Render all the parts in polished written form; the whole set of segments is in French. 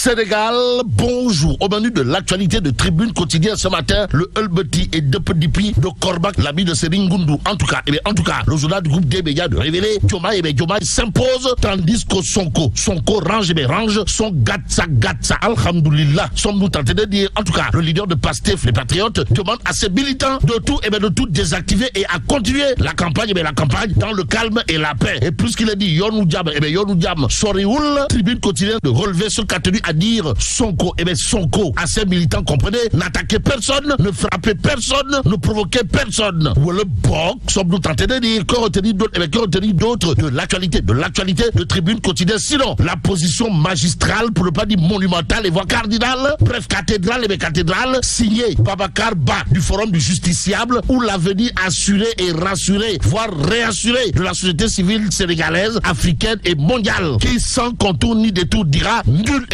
Sénégal, bonjour. Au menu de l'actualité de Tribune Quotidienne ce matin, le Hulbeti et Depedipi de Kormak, l'ami de Seringundu. En tout cas, le journal du groupe des médias de révéler, Diomaye s'impose, tandis que Sonko range son gatsa. Alhamdoulilah, sommes-nous tentés de dire. En tout cas, le leader de Pastef, les Patriotes, demande à ses militants de tout désactiver et à continuer la campagne dans le calme et la paix. Et plus qu'il a dit, Yonou Diam, Sorioul, Tribune Quotidienne de relever ce qu'a tenu à dire Sonko. Sonko, à ses militants, comprenez, n'attaquez personne, ne frappez personne, ne provoquez personne. Ou le boc, sommes-nous tentés de dire, que retenir d'autres de l'actualité de Tribune Quotidienne. Sinon, la position magistrale, pour ne pas dire monumentale et voire cardinale, bref, cathédrale, signée Babacar Ba du Forum du Justiciable, où l'avenir assuré et rassuré, voire réassuré de la société civile sénégalaise, africaine et mondiale, qui sans contour ni détour dira nul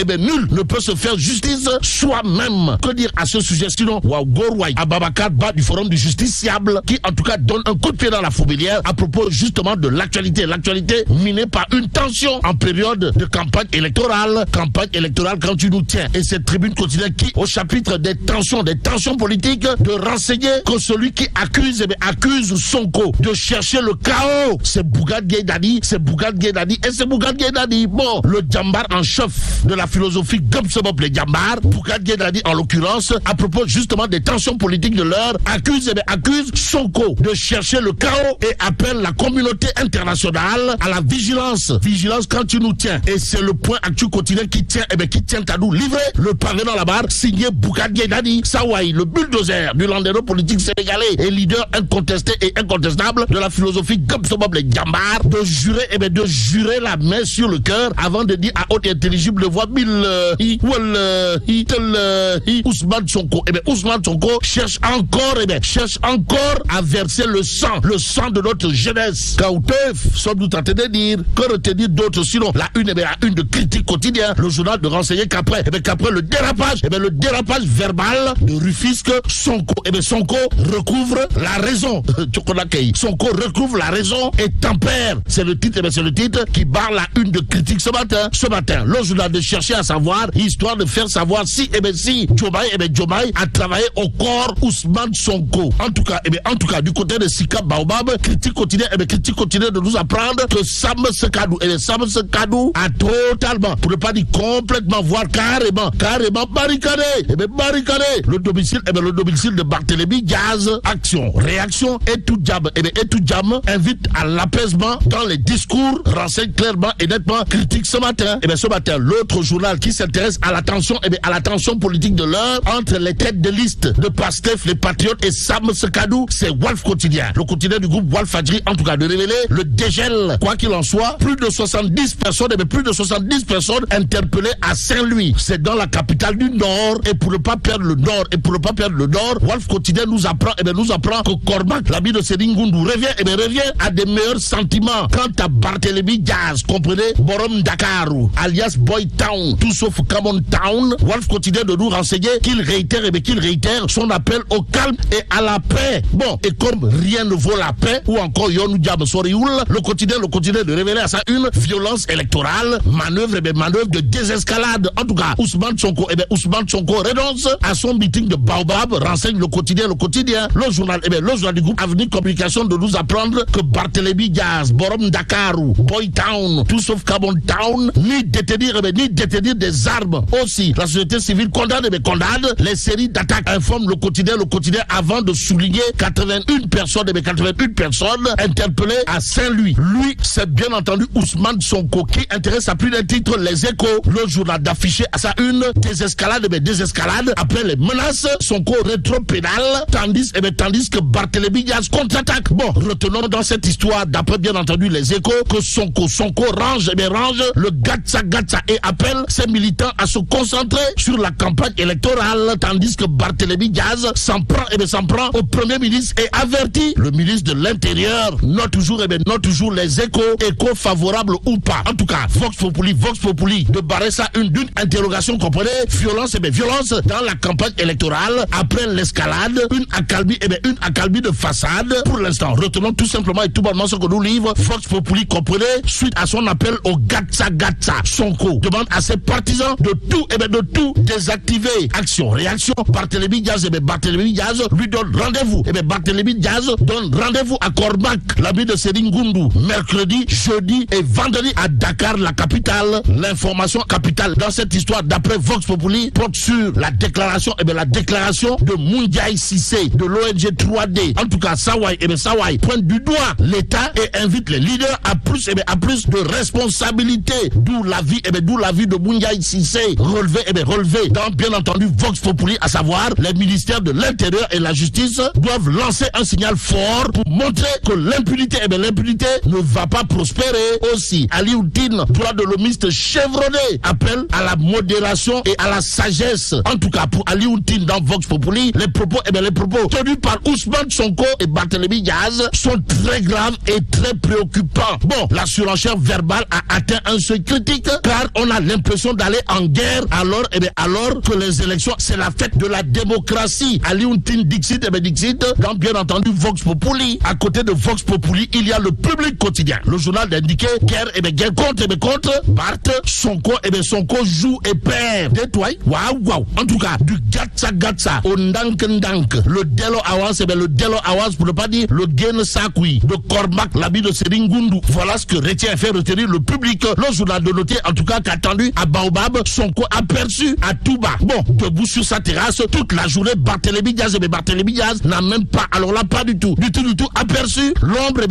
ne peut se faire justice soi-même. Que dire à ce sujet sinon Gorway à Babacar Ba du Forum du Justiciable, qui en tout cas donne un coup de pied dans la fourmilière à propos justement de l'actualité minée par une tension en période de campagne électorale quand tu nous tiens. Et cette Tribune Quotidienne qui, au chapitre des tensions politiques, de renseigner que celui qui accuse Sonko de chercher le chaos, c'est Bougane Gueye Dany. Bon, le Djambar en chef de la philosophie Gumsebop les Djambar, Bougane Gueye Dany en l'occurrence, à propos justement des tensions politiques de l'heure, accuse Sonko de chercher le chaos et appelle la communauté internationale à la vigilance quand tu nous tiens. Et c'est le point Actu Quotidien qui tient à nous livrer le pavé dans la barre, signé Bougane Gueye Dany Sawaï, le bulldozer du landéro politique sénégalais et leader incontesté et incontestable de la philosophie Gumsebop les Djambar, de jurer la main sur le cœur avant de dire à haute intelligible voix Ousmane Sonko. Ousmane Sonko cherche encore à verser le sang de notre jeunesse. Kaouteuf, sommes-nous tentés de dire, que retenir d'autres sinon la une de Critique Quotidien, le journal de renseigner qu'après le dérapage verbal de Rufisque, Sonko recouvre la raison. Sonko recouvre la raison et tempère. C'est le titre qui barre la une de Critique ce matin. Le journal de chercher à savoir, histoire de faire savoir si Diomaye a travaillé au corps Ousmane Sonko. En tout cas, du côté de Sika Baobab, Critique Quotidien de nous apprendre que Sam Sekadou a totalement, pour ne pas dire complètement, voire carrément barricadé le domicile de Barthélémy Diaz. Action, réaction et tout jam invite à l'apaisement dans les discours, renseigne clairement et nettement Critique ce matin. L'autre journal qui s'intéresse à la tension politique de l'heure entre les têtes de liste de Pastef, les Patriotes et Sam Sekadou, c'est Walf Quotidien. Le quotidien du groupe Walf Fadjri, en tout cas, de révéler le dégel. Quoi qu'il en soit, plus de 70 personnes interpellées à Saint-Louis. C'est dans la capitale du Nord. Et pour ne pas perdre le Nord, Walf Quotidien nous apprend que Kormak, l'ami de Seringundu, revient à des meilleurs sentiments quant à Barthélémy Diaz. Comprenez? Borom Dakaru, alias Boy Town, tout sauf Camon Town. Walf Quotidien de nous renseigner qu'il réitère son appel au calme et à la paix. Bon, et comme rien ne vaut la paix, ou encore Yonou Diam Sorioul, le quotidien de révéler à ça une violence électorale, manœuvre de désescalade. En tout cas, Ousmane Sonko renonce à son meeting de Baobab, renseigne le quotidien. Le journal du groupe Avenir Communication de nous apprendre que Barthélémy Diaz, Borom Dakaru, Boy Town, tout sauf Camon Town, ni détenir des armes. Aussi, la société civile condamne les séries d'attaques, informe le quotidien avant de souligner 81 personnes interpellées à Saint-Louis. Lui, c'est bien entendu Ousmane Sonko qui intéresse à plus d'un titre les Échos, le journal d'afficher à sa une désescalade après les menaces, Sonko rétro-pénal, tandis que Barthélémy Diaz contre-attaque. Bon, retenons dans cette histoire, d'après bien entendu les Échos, que Sonko range le gatsa et appelle ses militants à se concentrer sur la campagne électorale, tandis que Barthélémy Diaz s'en prend au Premier ministre et avertit le ministre de l'Intérieur. Not toujours les échos favorables ou pas. En tout cas, Vox Populi, de barrer ça d'une interrogation, comprenez, violence dans la campagne électorale, après l'escalade, une accalmie de façade. Pour l'instant, retenons tout simplement et tout bonnement ce que nous livre Vox Populi, comprenez, suite à son appel au gatsa. Sonko demande à ses partenaires partisan de tout désactiver. Action, réaction, Barthélémy Diaz, Barthélémy Diaz lui donne rendez-vous. Barthélémy Diaz donne rendez-vous à Cormac, l'ami de Serigne Ngoundou, mercredi, jeudi et vendredi à Dakar, la capitale. L'information capitale dans cette histoire, d'après Vox Populi, porte sur la déclaration, la déclaration de Moundiaï Cissé, de l'ONG 3D. En tout cas, Sawai pointe du doigt l'État et invite les leaders à plus de responsabilité. D'où l'avis de Moundiaï Cissé, relevé dans, bien entendu, Vox Populi, à savoir les ministères de l'Intérieur et la Justice doivent lancer un signal fort pour montrer que l'impunité ne va pas prospérer aussi. Ali Oudine, droit de l'homiste chevronné, appelle à la modération et à la sagesse. En tout cas, pour Ali Oudine dans Vox Populi, les propos tenus par Ousmane Sonko et Barthélémy Diaz sont très graves et très préoccupants. Bon, la surenchère verbale a atteint un seuil critique car on a l'impression d'aller en guerre alors que les élections, c'est la fête de la démocratie. Ali Oudine Dixit, dans bien entendu Vox Populi. À côté de Vox Populi, il y a le Public Quotidien. Le journal d'indiquer guerre contre Barth, Sonko, Sonko joue et perd. Détoile, waouh. En tout cas, du gatsa au ndank, le Delo Awas, pour ne pas dire le Gen Sakui, de Cormac, l'ami de Serigne Ngoundou. Voilà ce que fait retenir le public. Le journal de noter, en tout cas, qu'attendu à Baobab, Sonko aperçu à Touba. Bon, debout sur sa terrasse, toute la journée, Barthélémy Diaz, n'a même pas, alors là, pas du tout, aperçu l'ombre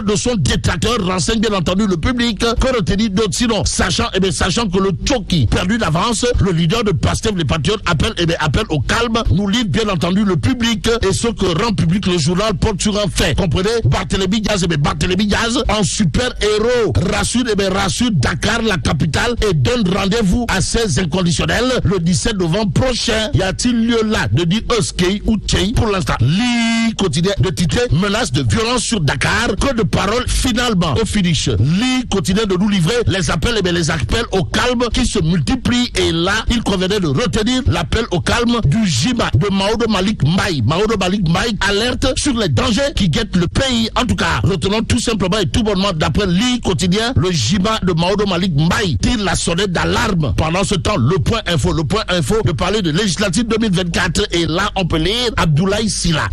de son détracteur, renseigne bien entendu le public. Que retenir d'autres sinon, sachant que le Tchoki perdu d'avance, le leader de Pastef, les Patriotes, appelle au calme, nous lit bien entendu le public, et ce que rend public le journal porte sur un fait. Comprenez? Barthélémy Diaz, en super héros, rassure Dakar, la capitale, et donne rendez-vous à ses inconditionnels le 17 novembre prochain. Y a-t-il lieu là de dire Euskei ou Tchei pour l'instant? Li quotidien de titrer menace de violence sur Dakar, que de paroles finalement au finish. Li quotidien de nous livrer les appels au calme qui se multiplient, et là il convenait de retenir l'appel au calme du JIMA de Maodo Malick Mbaye. Alerte sur les dangers qui guettent le pays. En tout cas, retenons tout simplement et tout bonnement, d'après Li quotidien, le JIMA de Maodo Malick Mbaye tire la sonnette d'alarme. Pendant ce temps, le point info de parler de législative 2024, et là on peut lire Abdoulaye Sylla,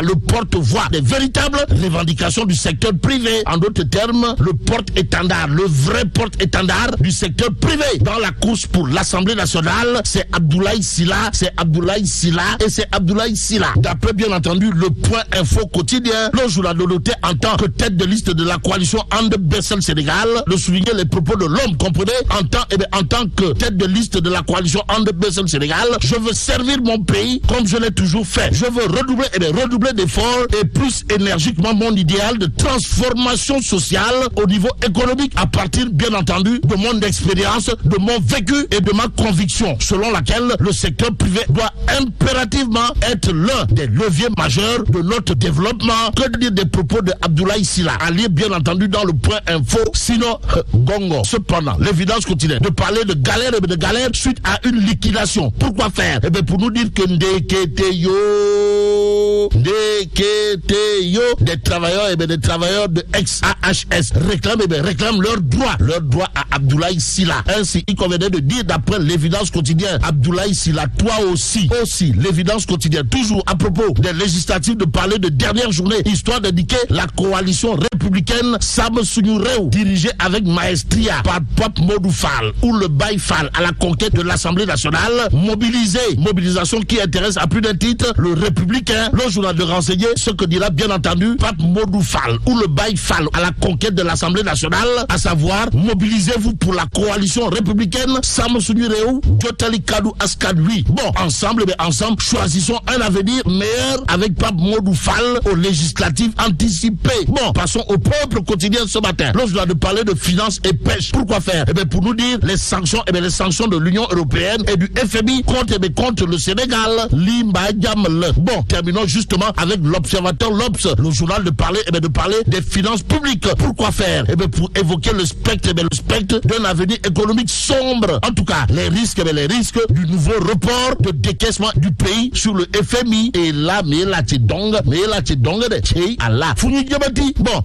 le porte-voix des véritables revendications du secteur privé. En d'autres termes, le porte-étendard, le vrai porte-étendard du secteur privé dans la course pour l'Assemblée nationale, c'est Abdoulaye Sylla. D'après bien entendu le point info quotidien, le journal de noter en tant que tête de liste de la coalition And Bessel Sénégal, de souligner les propos de l'homme, comprenez, en tant que tête de liste de la coalition And Bessel Sénégal, je veux servir mon pays comme je l'ai toujours fait. Je veux redoubler d'efforts et plus énergiquement mon idéal de transformation sociale au niveau économique, à partir bien entendu de mon expérience, de mon vécu et de ma conviction, selon laquelle le secteur privé doit impérativement être l'un des leviers majeurs de notre développement. Que dire des propos de Abdoulaye Sylla, à lire bien entendu dans le point info, sinon gongo. Cependant, l'évidence continue de parler de galère suite à une liquidation. Pourquoi faire? Pour nous dire que des travailleurs de ex-AHS réclament leur droit à Abdoulaye Sylla. Ainsi, il convenait de dire, d'après l'évidence quotidienne, Abdoulaye Sylla, toi aussi, l'évidence quotidienne, toujours à propos des législatives, de parler de dernière journée, histoire d'indiquer la coalition républicaine Sam Suñu Réew, dirigée avec maestria par Pape Modou Fall, ou le Baye Fall, à la conquête de l'Assemblée nationale, mobilisation qui intéresse à plus d'un titre le républicain. Le journal de renseigner ce que dira bien entendu Pape Modou Fall, ou le Baye Fall, à la conquête de l'Assemblée nationale, à savoir, mobilisez-vous pour la coalition républicaine Sam Suñu Réew, Jotali Kadou Askanui. Bon, ensemble, choisissons un avenir meilleur avec Pape Modou Fall aux législatives anticipées. Bon, passons au peuple quotidien ce matin. Là, je dois nous parler de finances et pêche. Pourquoi faire? Pour nous dire les sanctions de l'Union européenne et du FMI contre le Sénégal. Bon, terminons justement avec l'Observateur, l'Obs, le journal de parler des finances publiques. Pourquoi faire? Pour évoquer le spectre d'un avenir économique sombre. En tout cas, les risques du nouveau report de décaissement du pays sur le FMI. Et là, mais là, bon.